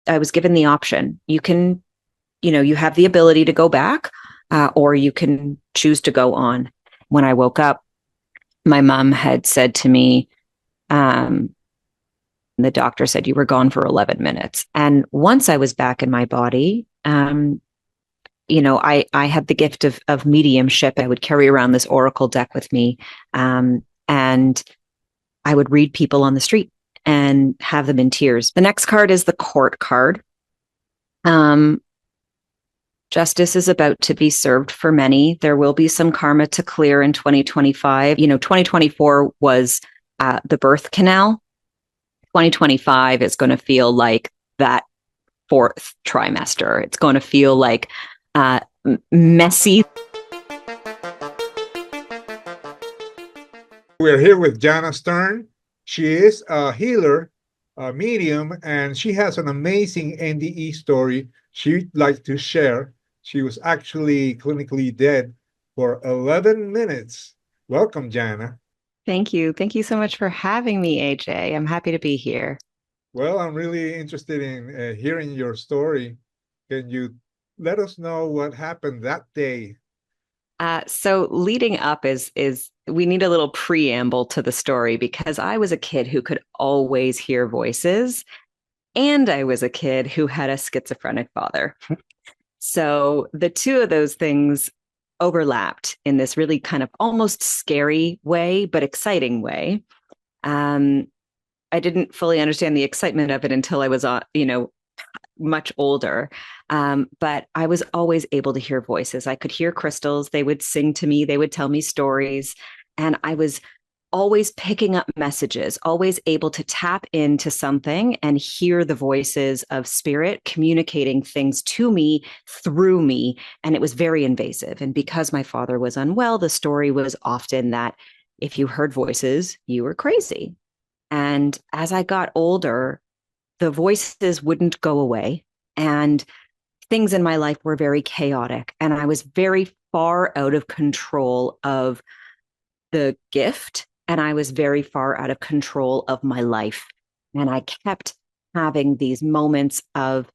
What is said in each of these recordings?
I was given the option. You can, you have the ability to go back, or you can choose to go on. When I woke up, my mom had said to me, the doctor said you were gone for 11 minutes. And once I was back in my body, I had the gift of mediumship. I would carry around this oracle deck with me, and I would read people on the street and have them in tears. The next card is the court card. Justice is about to be served for many. There will be some karma to clear in 2025. 2024 was the birth canal. 2025 is going to feel like that fourth trimester. It's going to feel like messy. We're here with Jana Stern. She is a healer, a medium, and she has an amazing NDE story she'd like to share. She was actually clinically dead for 11 minutes. Welcome, Jana. Thank you. Thank you so much for having me, AJ. I'm happy to be here. Well, I'm really interested in hearing your story. Can you let us know what happened that day? So leading up is we need a little preamble to the story, because I was a kid who could always hear voices, and I was a kid who had a schizophrenic father. So the two of those things overlapped in this really kind of almost scary way, but exciting way. I didn't fully understand the excitement of it until I was, much older. But I was always able to hear voices. I could hear crystals. They would sing to me. They would tell me stories. And I was always picking up messages, always able to tap into something and hear the voices of spirit communicating things to me, through me. And it was very invasive. And because my father was unwell, the story was often that if you heard voices, you were crazy. And as I got older, the voices wouldn't go away. And things in my life were very chaotic. And I was very far out of control of the gift. And I was very far out of control of my life. And I kept having these moments of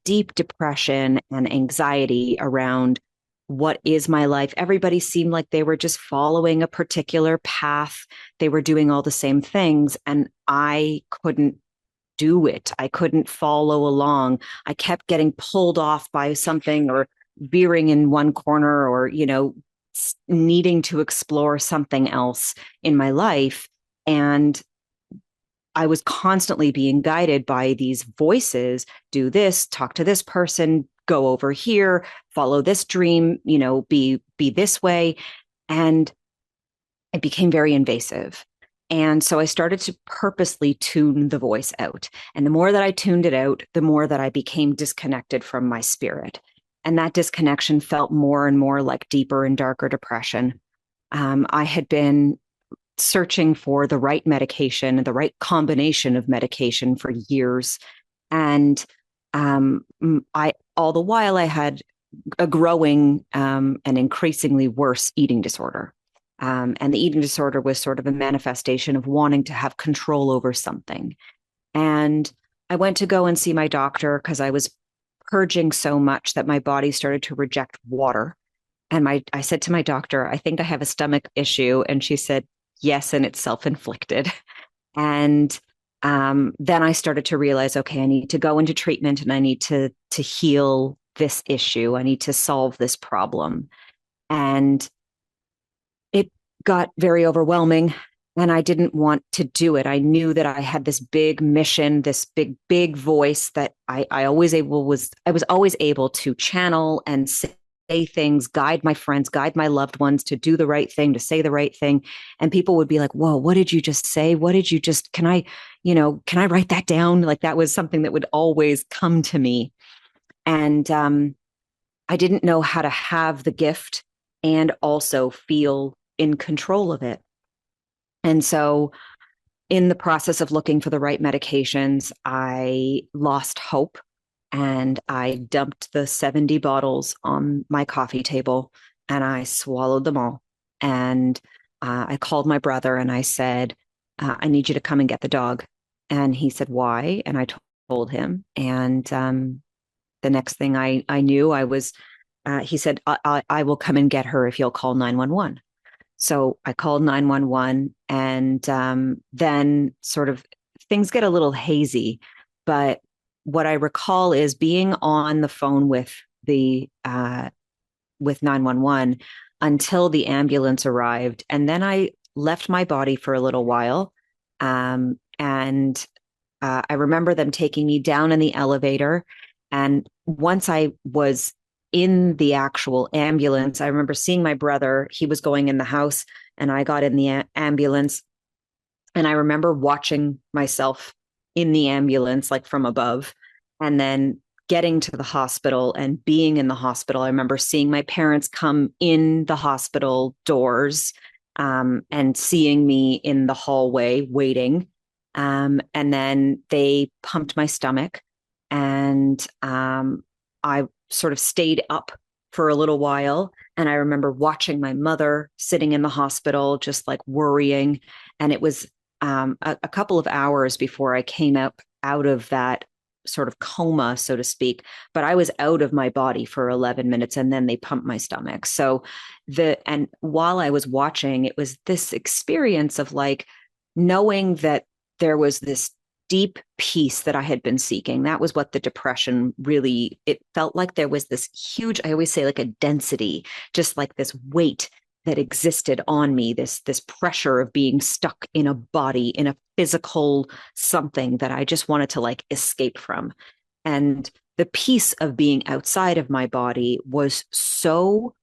deep depression and anxiety around what is my life. Everybody seemed like they were just following a particular path. They were doing all the same things. And I couldn't do it. I couldn't follow along. I kept getting pulled off by something, or veering in one corner, or, needing to explore something else in my life. And I was constantly being guided by these voices: do this, talk to this person, go over here, follow this dream, be this way. And it became very invasive. And so I started to purposely tune the voice out. And the more that I tuned it out, the more that I became disconnected from my spirit. And that disconnection felt more and more like deeper and darker depression. I had been searching for the right medication, the right combination of medication for years. And all the while I had a growing and increasingly worse eating disorder. And the eating disorder was sort of a manifestation of wanting to have control over something. And I went to go and see my doctor because I was purging so much that my body started to reject water. And I said to my doctor, I think I have a stomach issue. And she said, yes, and it's self-inflicted. And then I started to realize, okay, I need to go into treatment, and I need to heal this issue. I need to solve this problem. And it got very overwhelming, and I didn't want to do it. I knew that I had this big mission, this big voice that I was always able to channel and say things, guide my friends, guide my loved ones to do the right thing, to say the right thing. And people would be like, whoa, what did you just say? What did you just, can I write that down? Like, that was something that would always come to me. And I didn't know how to have the gift and also feel in control of it. And so in the process of looking for the right medications, I lost hope, and I dumped the 70 bottles on my coffee table, and I swallowed them all. And I called my brother and I said, I need you to come and get the dog. And he said, why? And I told him. And the next thing I knew, he said, I will come and get her if you'll call 911. So I called 911, and then sort of things get a little hazy. But what I recall is being on the phone with 911 until the ambulance arrived. And then I left my body for a little while. And I remember them taking me down in the elevator. And once I was in the actual ambulance, I remember seeing my brother. He was going in the house, and I got in the ambulance. And I remember watching myself in the ambulance, like from above, and then getting to the hospital and being in the hospital. I remember seeing my parents come in the hospital doors, and seeing me in the hallway waiting. And then they pumped my stomach, and I sort of stayed up for a little while. And I remember watching my mother sitting in the hospital, just like worrying. And it was a couple of hours before I came out of that sort of coma, so to speak. But I was out of my body for 11 minutes, and then they pumped my stomach. So and while I was watching, it was this experience of like knowing that there was this deep peace that I had been seeking. That was what the depression really, it felt like there was this huge, I always say like a density, just like this weight that existed on me, this pressure of being stuck in a body, in a physical something that I just wanted to like escape from. And the peace of being outside of my body was so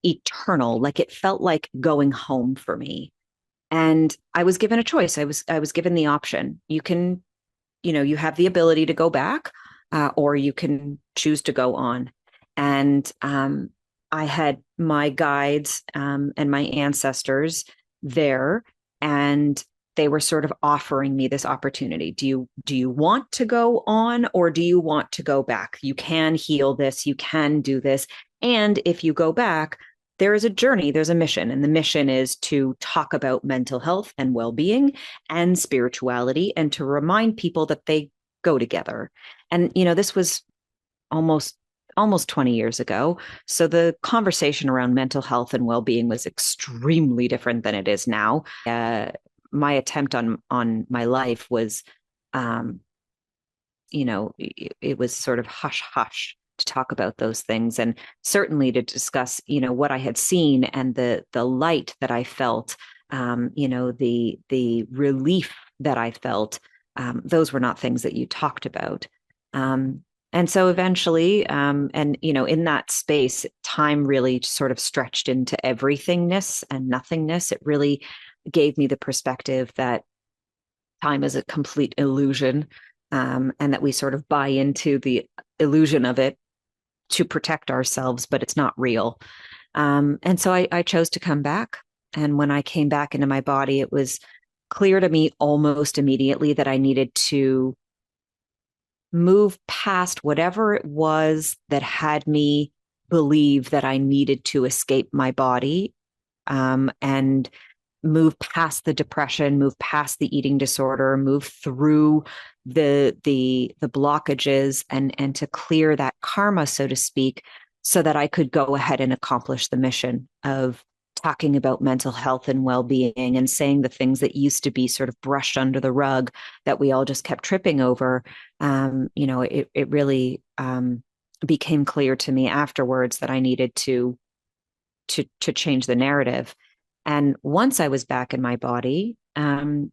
eternal. Like it felt like going home for me. And I was given a choice. I was given the option. You can, you have the ability to go back, or you can choose to go on. And I had my guides and my ancestors there, and they were sort of offering me this opportunity. Do you want to go on, or do you want to go back? You can heal this. You can do this. And if you go back, there is a journey, there's a mission, and the mission is to talk about mental health and well-being and spirituality, and to remind people that they go together. And this was almost 20 years ago. So the conversation around mental health and well-being was extremely different than it is now. My attempt on my life was, it was sort of hush hush to talk about those things, and certainly to discuss, what I had seen and the light that I felt, the relief that I felt. Those were not things that you talked about. And so eventually, in that space, time really sort of stretched into everythingness and nothingness. It really gave me the perspective that time is a complete illusion, and that we sort of buy into the illusion of it to protect ourselves, but it's not real. And so I chose to come back. And when I came back into my body, it was clear to me almost immediately that I needed to move past whatever it was that had me believe that I needed to escape my body, and move past the depression, move past the eating disorder, move through the blockages, and to clear that karma, so to speak, so that I could go ahead and accomplish the mission of talking about mental health and well-being, and saying the things that used to be sort of brushed under the rug that we all just kept tripping over. It really became clear to me afterwards that I needed to change the narrative. And once I was back in my body, I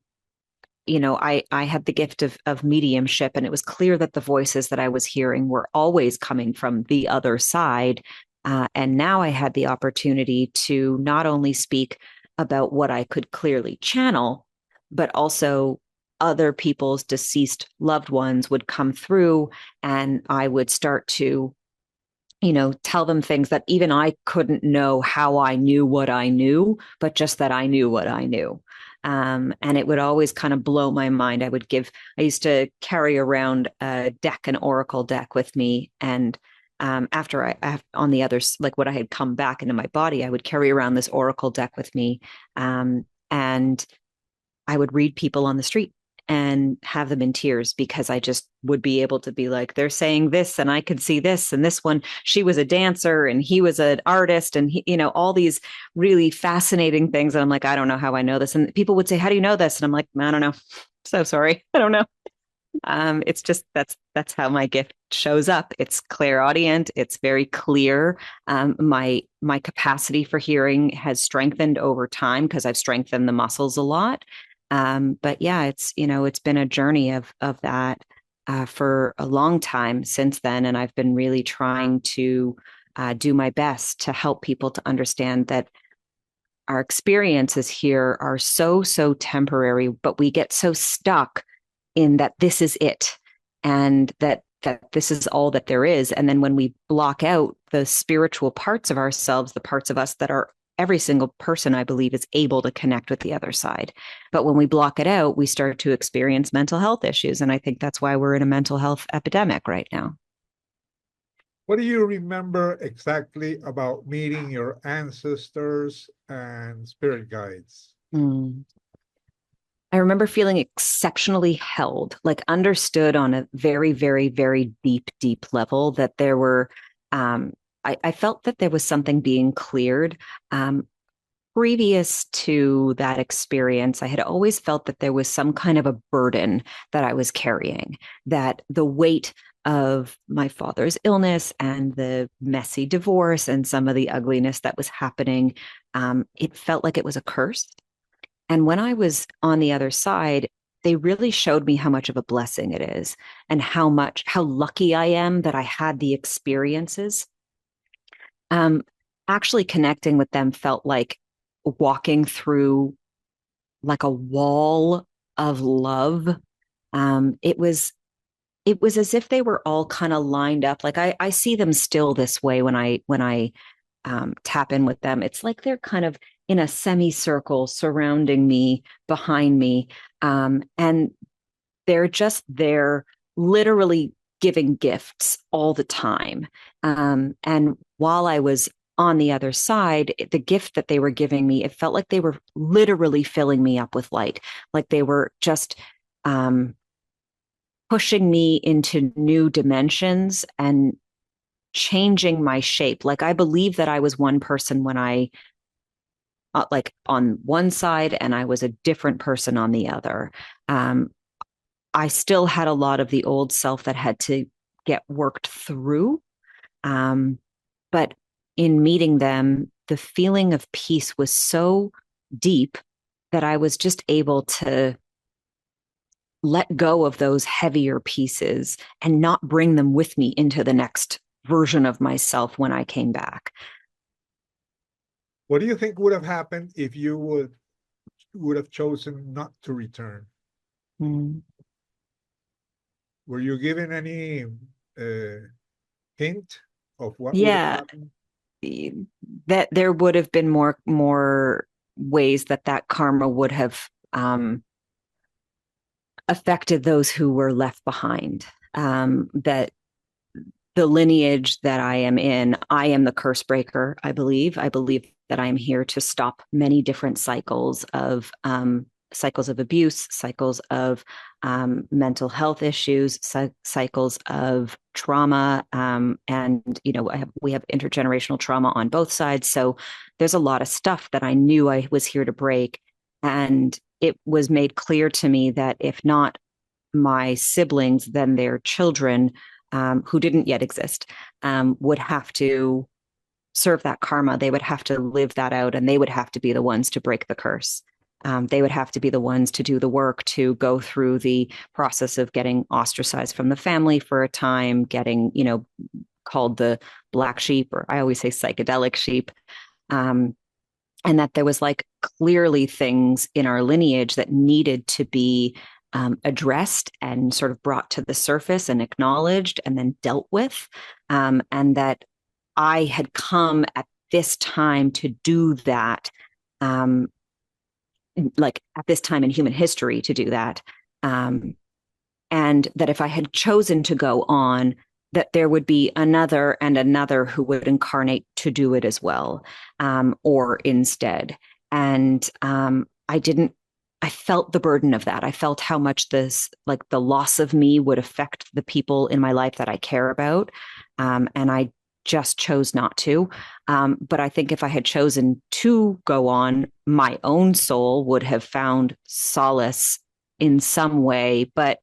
had the gift of mediumship, and it was clear that the voices that I was hearing were always coming from the other side. And now I had the opportunity to not only speak about what I could clearly channel, but also other people's deceased loved ones would come through, and I would start to tell them things that even I couldn't know how I knew what I knew, but just that I knew what I knew. And it would always kind of blow my mind. I used to carry around a deck, an oracle deck with me. And after I on the others, like what I had come back into my body, I would carry around this oracle deck with me. And I would read people on the street. and have them in tears because I just would be able to be like, they're saying this and I could see this. And this one, she was a dancer and he was an artist and he, all these really fascinating things. And I'm like, I don't know how I know this. And people would say, how do you know this? And I'm like, I don't know. So sorry. I don't know. It's just that's how my gift shows up. It's clairaudient. It's very clear. My capacity for hearing has strengthened over time because I've strengthened the muscles a lot. But yeah, it's been a journey of that for a long time since then, and I've been really trying to do my best to help people to understand that our experiences here are so temporary, but we get so stuck in that this is it and that this is all that there is. And then when we block out the spiritual parts of ourselves, the parts of us that are every single person, I believe, is able to connect with the other side. But when we block it out, we start to experience mental health issues. And I think that's why we're in a mental health epidemic right now. What do you remember exactly about meeting your ancestors and spirit guides? I remember feeling exceptionally held, like understood on a very, very, very deep level that there were, I felt that there was something being cleared. Previous to that experience, I had always felt that there was some kind of a burden that I was carrying, that the weight of my father's illness and the messy divorce and some of the ugliness that was happening, it felt like it was a curse. And when I was on the other side, they really showed me how much of a blessing it is and how lucky I am that I had the experiences. Actually connecting with them felt like walking through like a wall of love. It was as if they were all kind of lined up. Like I see them still this way when I tap in with them. It's like they're kind of in a semicircle surrounding me, behind me. And they're just there literally giving gifts all the time. And while I was on the other side, the gift that they were giving me, it felt like they were literally filling me up with light, like they were just pushing me into new dimensions and changing my shape. Like I believe that I was one person when I like on one side and I was a different person on the other. I still had a lot of the old self that had to get worked through. But in meeting them, the feeling of peace was so deep that I was just able to let go of those heavier pieces and not bring them with me into the next version of myself when I came back. What do you think would have happened if you would have chosen not to return? Were you given any hint of what would have happened? That there would have been more ways that karma would have affected those who were left behind. That the lineage that I am in, I am the curse breaker, I believe. I believe that I'm here to stop many different cycles of abuse, cycles of mental health issues, cycles of trauma. And, we have intergenerational trauma on both sides. So there's a lot of stuff that I knew I was here to break. And it was made clear to me that if not my siblings, then their children, who didn't yet exist, would have to serve that karma. They would have to live that out, and they would have to be the ones to break the curse. They would have to be the ones to do the work, to go through the process of getting ostracized from the family for a time, getting, called the black sheep, or I always say psychedelic sheep. And that there was like clearly things in our lineage that needed to be addressed and sort of brought to the surface and acknowledged and then dealt with. And that I had come at this time to do that, like at this time in human history to do that. And that if I had chosen to go on, that there would be another and another who would incarnate to do it as well, or instead. And I didn't I felt the burden of that. I felt how much this, like the loss of me, would affect the people in my life that I care about. And I just chose not to. But I think if I had chosen to go on, my own soul would have found solace in some way. But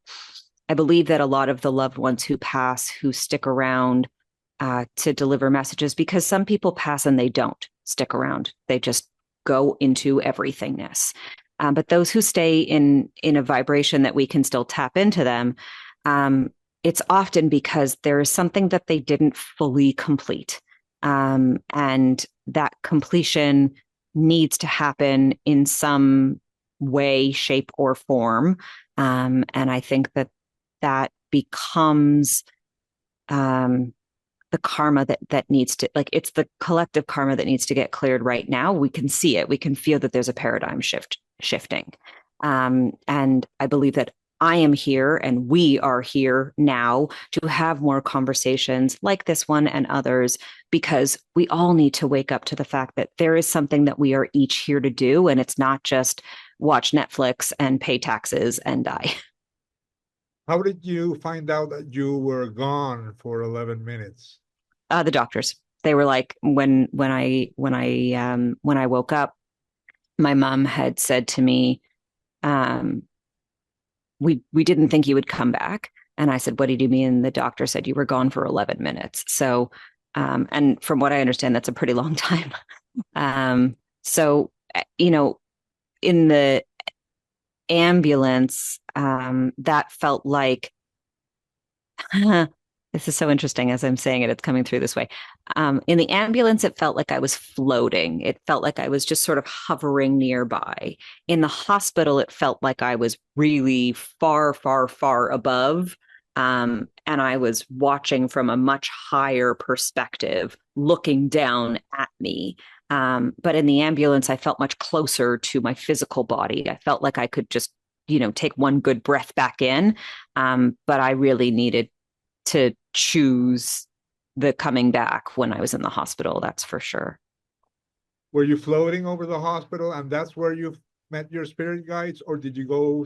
I believe that a lot of the loved ones who pass, who stick around to deliver messages, because some people pass and they don't stick around. They just go into everythingness. But those who stay in a vibration that we can still tap into them, it's often because there is something that they didn't fully complete. And that completion needs to happen in some way, shape, or form. And I think that that becomes the karma that needs to, like, it's the collective karma that needs to get cleared right now. We can see it. We can feel that there's a paradigm shifting. And I believe that I am here and we are here now to have more conversations like this one and others, because we all need to wake up to the fact that there is something that we are each here to do. And it's not just watch Netflix and pay taxes and die. How did you find out that you were gone for 11 minutes? The doctors, they were like, when I woke up, my mom had said to me, um, we didn't think you would come back. And I said, what did you mean? And the doctor said, you were gone for 11 minutes. So, and from what I understand, that's a pretty long time. So, in the ambulance, that felt like, this is so interesting as I'm saying it, it's coming through this way. In the ambulance, it felt like I was floating. It felt like I was just sort of hovering nearby. In the hospital, it felt like I was really far, far, far above. And I was watching from a much higher perspective, looking down at me. But in the ambulance, I felt much closer to my physical body. I felt like I could just, take one good breath back in. But I really needed to choose the coming back when I was in the hospital, that's for sure. Were you floating over the hospital and that's where you met your spirit guides, or did you go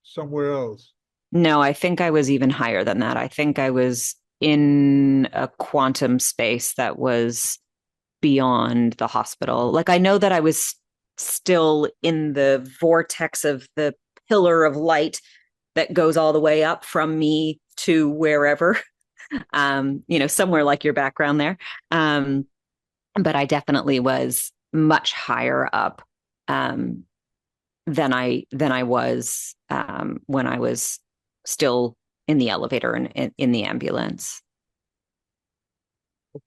somewhere else? No, I think I was even higher than that. I think I was in a quantum space that was beyond the hospital. Like, I know that I was still in the vortex of the pillar of light that goes all the way up from me to wherever, somewhere like your background there. But I definitely was much higher up than I was when I was still in the elevator and in the ambulance.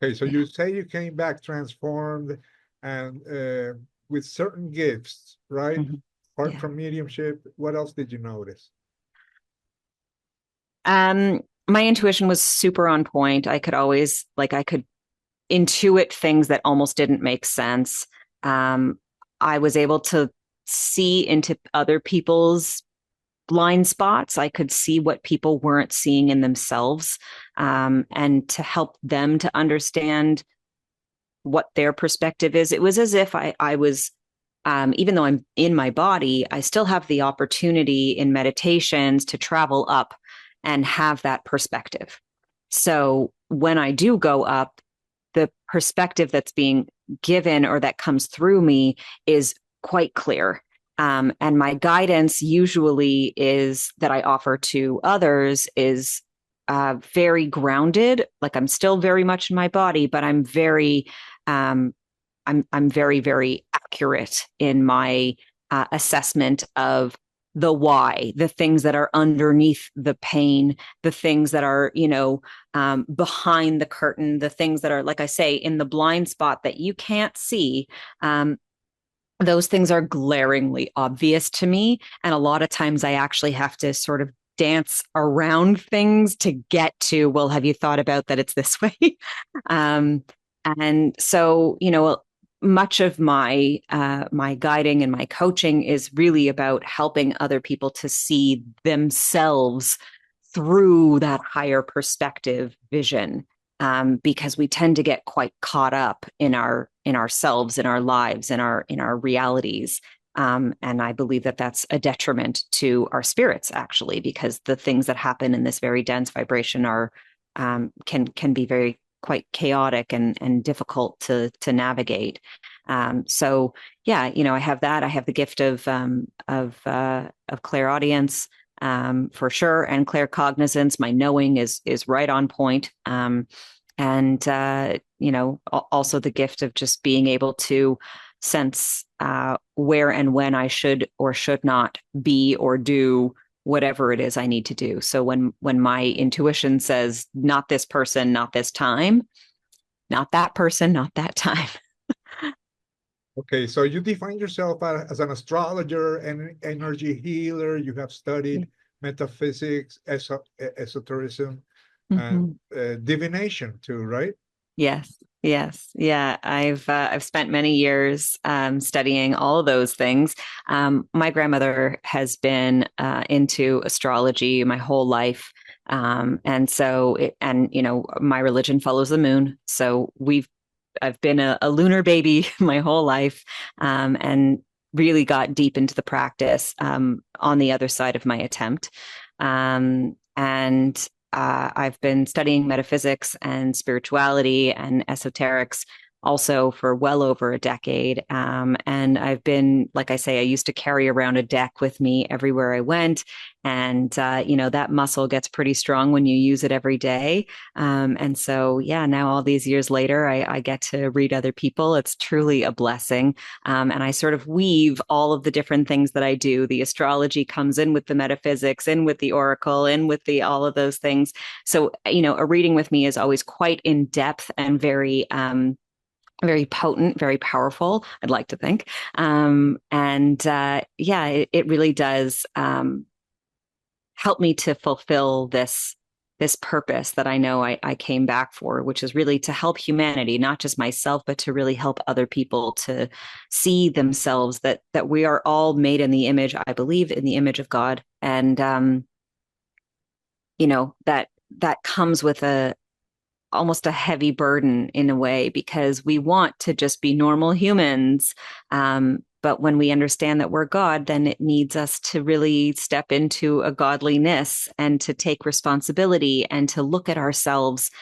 Okay, so Yeah. you say you came back transformed and with certain gifts, right? Mhm. Apart Yeah. from mediumship, what else did you notice? My intuition was super on point. I could intuit things that almost didn't make sense. Um, I was able to see into other people's blind spots. I could see what people weren't seeing in themselves, and to help them to understand what their perspective is. It was as if I was, even though I'm in my body, I still have the opportunity in meditations to travel up and have that perspective. So when I do go up, the perspective that's being given or that comes through me is quite clear. And my guidance usually is that I offer to others is very grounded. Like, I'm still very much in my body, but um, I'm very, very accurate in my assessment of the why, the things that are underneath the pain, the things that are, behind the curtain, the things that are, like I say, in the blind spot that you can't see. Those things are glaringly obvious to me. And a lot of times I actually have to sort of dance around things to get to, well, have you thought about that it's this way? um, and so, much of my guiding and my coaching is really about helping other people to see themselves through that higher perspective vision, because we tend to get quite caught up in ourselves, in our lives, in our realities, And I believe that that's a detriment to our spirits, actually, because the things that happen in this very dense vibration are can be very quite chaotic and difficult to navigate. So yeah, I have that. I have the gift of clairaudience, for sure, and claircognizance. My knowing is right on point. And also the gift of just being able to sense where and when I should or should not be or do whatever it is I need to do. So when my intuition says not this person, not this time, not that person, not that time. Okay, so you define yourself as an astrologer and energy healer. You have studied metaphysics, esotericism, and Mm-hmm. divination too, right? Yes. Yes. Yeah. I've spent many years studying all of those things. My grandmother has been into astrology my whole life. My religion follows the moon. So I've been a lunar baby my whole life, and really got deep into the practice on the other side of my attempt. And I've been studying metaphysics and spirituality and esoterics also for well over a decade. And I've been, like I say, I used to carry around a deck with me everywhere I went. And, that muscle gets pretty strong when you use it every day. And so, yeah, now all these years later, I get to read other people. It's truly a blessing. And I sort of weave all of the different things that I do. The astrology comes in with the metaphysics, in with the oracle, in with the all of those things. So, a reading with me is always quite in depth and very potent, very powerful, I'd like to think. It really does help me to fulfill this purpose that I know I came back for, which is really to help humanity, not just myself, but to really help other people to see themselves that we are all made in the image, I believe, in the image of God. And that comes with almost a heavy burden in a way, because we want to just be normal humans. But when we understand that we're God, then it needs us to really step into a godliness and to take responsibility and to look at ourselves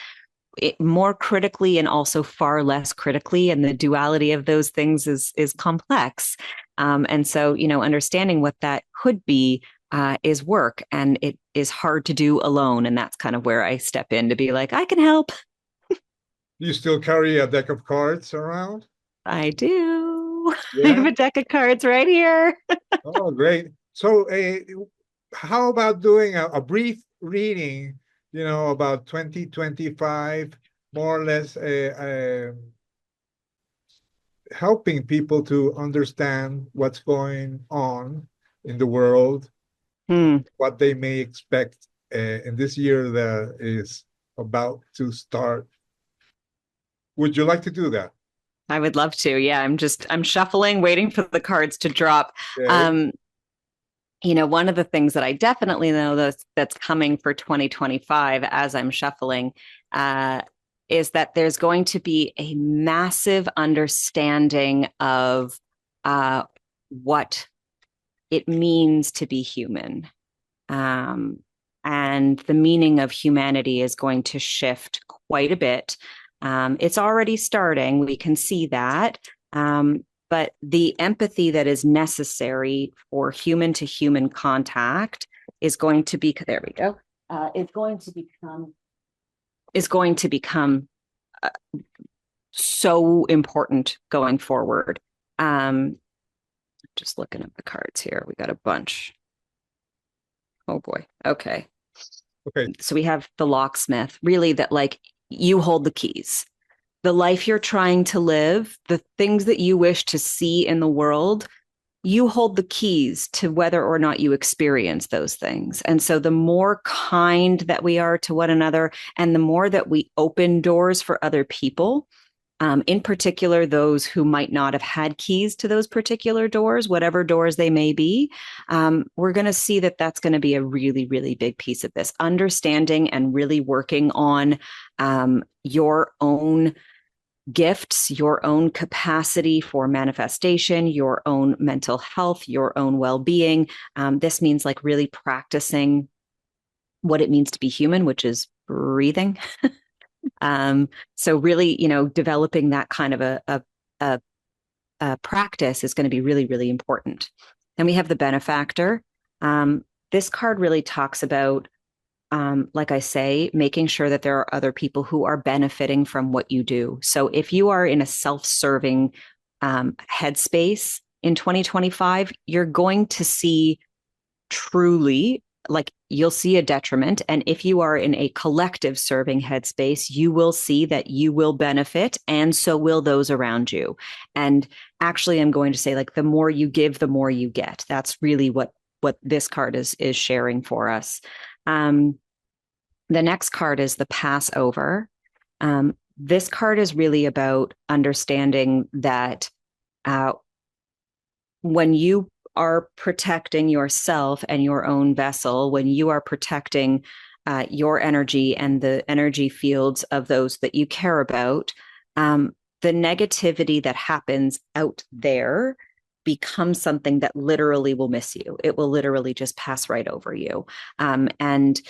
more critically and also far less critically. And the duality of those things is complex. And so, understanding what that could be is work, and it is hard to do alone. And that's kind of where I step in to be like, I can help. Do you still carry a deck of cards around? I do. I Yeah. have a deck of cards right here. Oh, great. So, how about doing a brief reading, about 2025, more or less, helping people to understand what's going on in the world, Hmm. what they may expect in this year that is about to start. Would you like to do that? I would love to. Yeah, I'm shuffling, waiting for the cards to drop. Okay. Um, one of the things that I definitely know that's coming for 2025 as I'm shuffling is that there's going to be a massive understanding of what it means to be human. Um, and the meaning of humanity is going to shift quite a bit. It's already starting. We can see that. But the empathy that is necessary for human to human contact is going to be, there we go, is going to become uh, so important going forward. Just looking at the cards here. We got a bunch. Oh boy. Okay. Okay. So we have the locksmith, really, that like you hold the keys. The life you're trying to live, the things that you wish to see in the world, you hold the keys to whether or not you experience those things. And so the more kind that we are to one another, and the more that we open doors for other people, in particular, those who might not have had keys to those particular doors, whatever doors they may be, we're going to see that that's going to be a really, really big piece of this. Understanding and really working on your own gifts, your own capacity for manifestation, your own mental health, your own well-being. This means like really practicing what it means to be human, which is breathing. So really, developing that kind of a practice is going to be really, really important. Then we have the benefactor. This card really talks about, like I say, making sure that there are other people who are benefiting from what you do. So if you are in a self-serving headspace in 2025, you're going to see truly, like you'll see a detriment. And if you are in a collective serving headspace, you will see that you will benefit, and so will those around you. And actually, I'm going to say, like, the more you give, the more you get. That's really what this card is sharing for us. The next card is the Passover. This card is really about understanding that when you are protecting yourself and your own vessel, when you are protecting your energy and the energy fields of those that you care about, the negativity that happens out there becomes something that literally will miss you. It will literally just pass right over you. And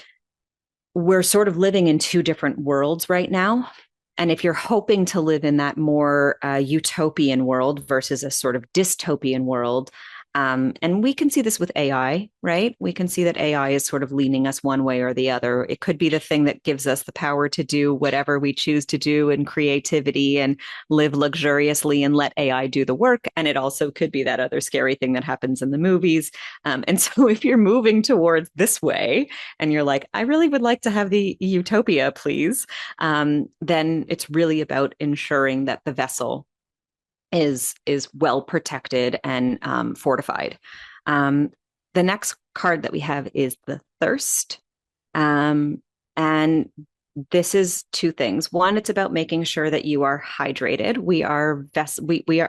we're sort of living in two different worlds right now. And if you're hoping to live in that more utopian world versus a sort of dystopian world, and we can see this with AI, right? We can see that AI is sort of leaning us one way or the other. It could be the thing that gives us the power to do whatever we choose to do in creativity and live luxuriously and let AI do the work. And it also could be that other scary thing that happens in the movies. And so if you're moving towards this way and you're like, I really would like to have the utopia, please, then it's really about ensuring that the vessel is well protected and fortified. The next card that we have is the Thirst. And this is two things. One, it's about making sure that you are hydrated.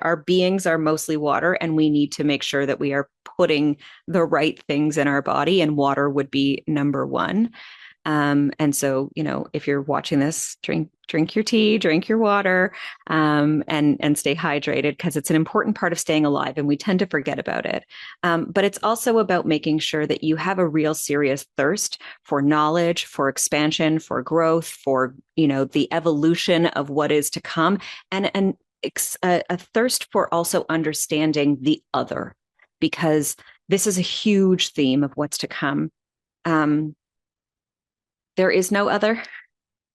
Our beings are mostly water, and we need to make sure that we are putting the right things in our body, and water would be number one. And so, if you're watching this, drink your tea, drink your water, and stay hydrated, because it's an important part of staying alive, and we tend to forget about it. But it's also about making sure that you have a real serious thirst for knowledge, for expansion, for growth, for, the evolution of what is to come, and a thirst for also understanding the other, because this is a huge theme of what's to come. There is no other.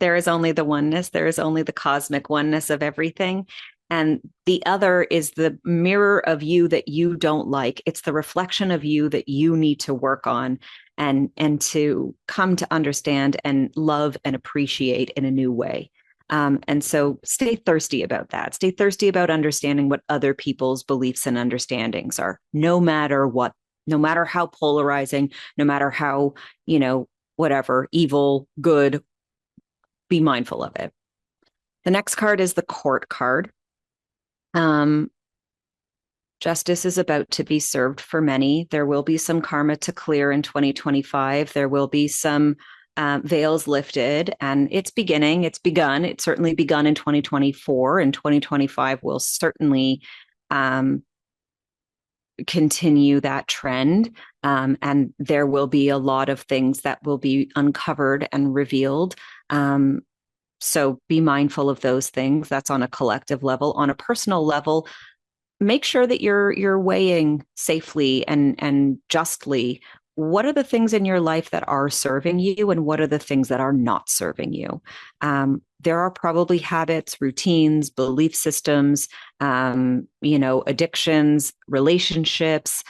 There is only the oneness. There is only the cosmic oneness of everything. And the other is the mirror of you that you don't like. It's the reflection of you that you need to work on and to come to understand and love and appreciate in a new way. And so stay thirsty about that. Stay thirsty about understanding what other people's beliefs and understandings are, no matter what, no matter how polarizing, no matter how, whatever, evil, good, be mindful of it. The next card is the Court card. Justice is about to be served for many. There will be some karma to clear in 2025. There will be some veils lifted, and it's beginning. It's begun. It's certainly begun in 2024, and 2025 will certainly continue that trend. And there will be a lot of things that will be uncovered and revealed. So be mindful of those things. That's on a collective level. On a personal level, make sure that you're weighing safely and justly. What are the things in your life that are serving you, and what are the things that are not serving you? There are probably habits, routines, belief systems, addictions, relationships,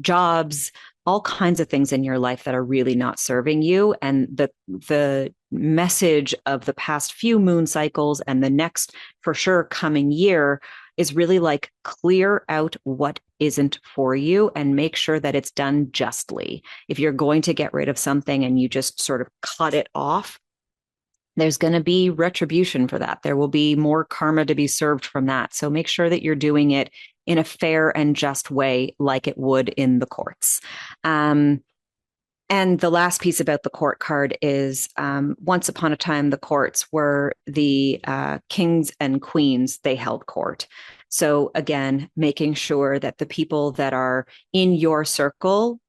jobs, all kinds of things in your life that are really not serving you. And the message of the past few moon cycles and the next, for sure, coming year is really like, clear out what isn't for you and make sure that it's done justly. If you're going to get rid of something and you just sort of cut it off, there's going to be retribution for that. There will be more karma to be served from that. So make sure that you're doing it in a fair and just way, like it would in the courts. And the last piece about the court card is once upon a time, the courts were the kings and queens, they held court. So again, making sure that the people that are in your circle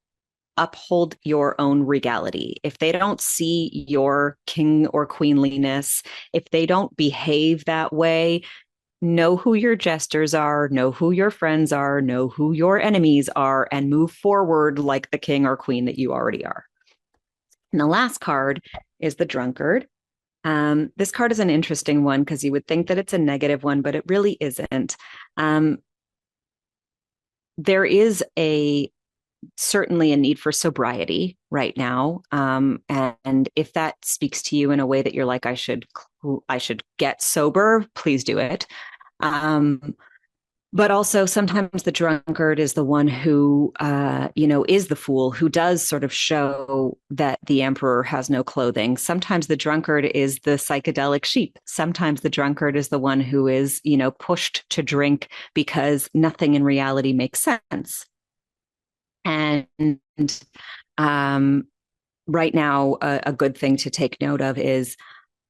uphold your own regality. If they don't see your king or queenliness, if they don't behave that way, know who your jesters are, know who your friends are, know who your enemies are, and move forward like the king or queen that you already are. And the last card is the drunkard. This card is an interesting one because you would think that it's a negative one, but it really isn't. There is certainly a need for sobriety right now. And if that speaks to you in a way that you're like, I should get sober, please do it. But also sometimes the drunkard is the one who, is the fool, who does sort of show that the emperor has no clothing. Sometimes the drunkard is the psychedelic sheep. Sometimes the drunkard is the one who is, pushed to drink because nothing in reality makes sense. And right now, a good thing to take note of is,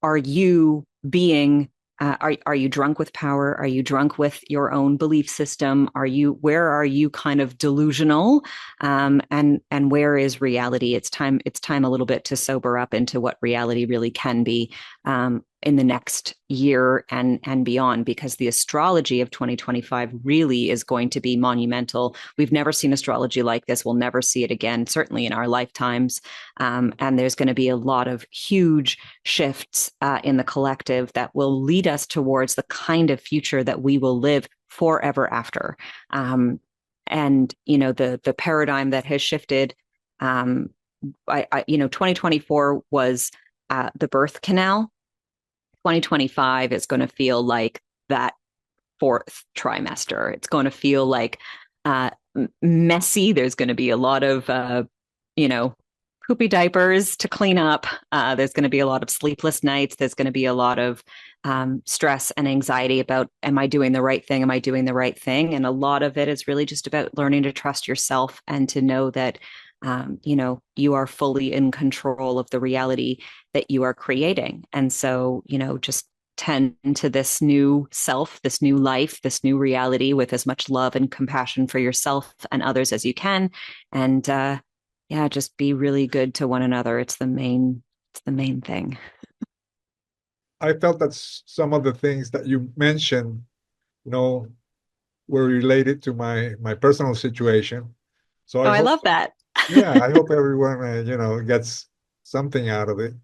are you being are you drunk with power? Are you drunk with your own belief system? Where are you kind of delusional? And where is reality? It's time a little bit to sober up into what reality really can be in the next year and beyond, because the astrology of 2025 really is going to be monumental. We've never seen astrology like this. We'll never see it again, certainly in our lifetimes. And there's going to be a lot of huge shifts in the collective that will lead us towards the kind of future that we will live forever after. And, the paradigm that has shifted, 2024 was the birth canal. 2025 is going to feel like that fourth trimester. It's going to feel like messy. There's going to be a lot of, poopy diapers to clean up. There's going to be a lot of sleepless nights. There's going to be a lot of stress and anxiety about, am I doing the right thing? Am I doing the right thing? And a lot of it is really just about learning to trust yourself and to know that you are fully in control of the reality that you are creating. And so, just tend to this new self, this new life, this new reality with as much love and compassion for yourself and others as you can. And just be really good to one another. It's the main thing. I felt that some of the things that you mentioned, were related to my personal situation. So I love that. Yeah, I hope everyone, gets something out of it.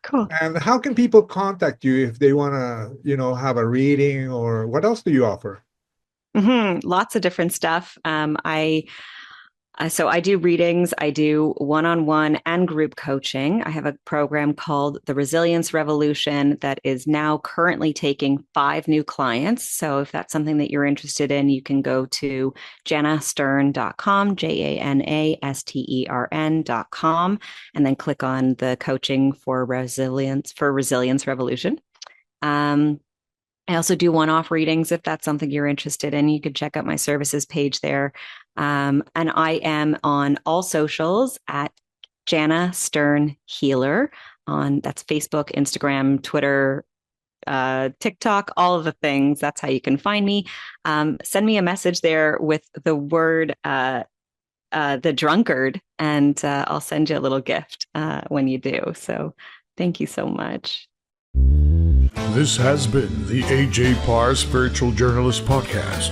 Cool. And how can people contact you if they want to, have a reading, or what else do you offer? Lots of different stuff. So I do readings, I do one-on-one and group coaching. I have a program called The Resilience Revolution that is now currently taking 5 new clients. So if that's something that you're interested in, you can go to janastern.com, JANASTERN.com, and then click on the coaching for Resilience Revolution. I also do one-off readings if that's something you're interested in. You can check out my services page there. And I am on all socials at Jana Stern Healer that's Facebook, Instagram, Twitter, TikTok, all of the things. That's how you can find me. Send me a message there with the word the drunkard, and I'll send you a little gift when you do. So thank you so much. This has been the AJ Parr Spiritual Journalist Podcast.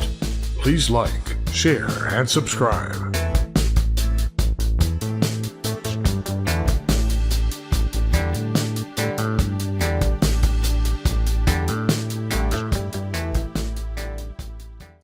Please like, share, and subscribe.